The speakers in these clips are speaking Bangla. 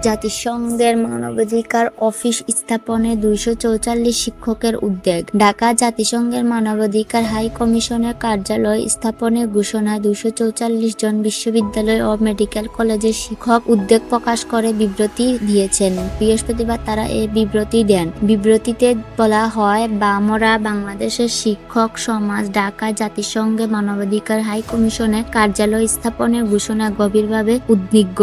জাতিসংঘের মানবাধিকার অফিস স্থাপনে 244 শিক্ষকের উদ্যোগ। ঢাকা জাতিসংঘের মানবাধিকার হাই কমিশনের কার্যালয় স্থাপনের ঘোষণায় 244 জন বিশ্ববিদ্যালয় ও মেডিকেল কলেজের শিক্ষক উদ্যোগ প্রকাশ করে বিবৃতি দিয়েছেন। বৃহস্পতিবার তারা এই বিবৃতি দেন। বিবৃতিতে বলা হয়, আমরা বাংলাদেশের শিক্ষক সমাজ ঢাকা জাতিসংঘের মানবাধিকার হাই কমিশনের কার্যালয় স্থাপনের ঘোষণায় গভীরভাবে উদ্বিগ্ন।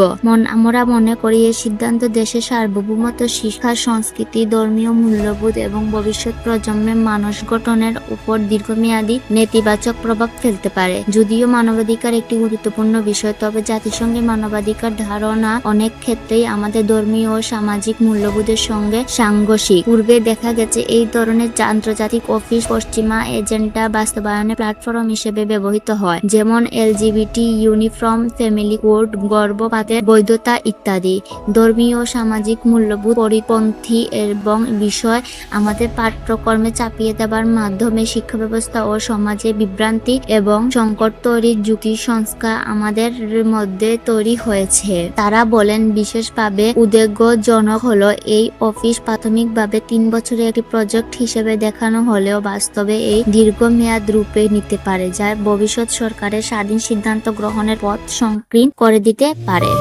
আমরা মনে করি এই সিদ্ধান্ত দেশের সার্বভৌমত্ব, শিক্ষা, সংস্কৃতি, ধর্মীয় মূল্যবোধ এবং ভবিষ্যৎ প্রজন্মের মানস গঠনের উপর দীর্ঘমেয়াদী নেতিবাচক প্রভাব ফেলতে পারে। যদিও মানবাধিকার একটি গুরুত্বপূর্ণ বিষয়, তবে জাতিসংঘের মানবাধিকার ধারণা অনেক ক্ষেত্রেই আমাদের ধর্মীয় ও সামাজিক মূল্যবোধের সঙ্গে সাংঘর্ষিক। পূর্বে দেখা গেছে এই ধরনের আন্তর্জাতিক অফিস পশ্চিমা এজেন্ডা বাস্তবায়নের প্ল্যাটফর্ম হিসেবে ব্যবহৃত হয়, যেমন LGBT, ইউনিফর্ম ফ্যামিলি কোড, গর্ভপাতের বৈধতা ইত্যাদি। ধর্মীয় ও সামাজিক মূল্যবোধ পরিপন্থী এবং বিষয় আমাদের পাঠ্যক্রমে চাপিয়ে দেওয়ার মাধ্যমে শিক্ষা ব্যবস্থা ও সমাজে বিভ্রান্তি এবং সংকট তৈরির যুক্তি সংস্কার আমাদের মধ্যে তৈরি হয়েছে। তারা বলেন, বিশেষভাবে উদ্বেগজনক হলো এই অফিস প্রাথমিকভাবে 3 বছরের একটি প্রজেক্ট হিসেবে দেখানো হলেও বাস্তবে এই দীর্ঘমেয়াদ রূপে নিতে পারে, যা ভবিষ্যৎ সরকারের স্বাধীন সিদ্ধান্ত গ্রহণের পথ সংকীর্ণ করে দিতে পারে।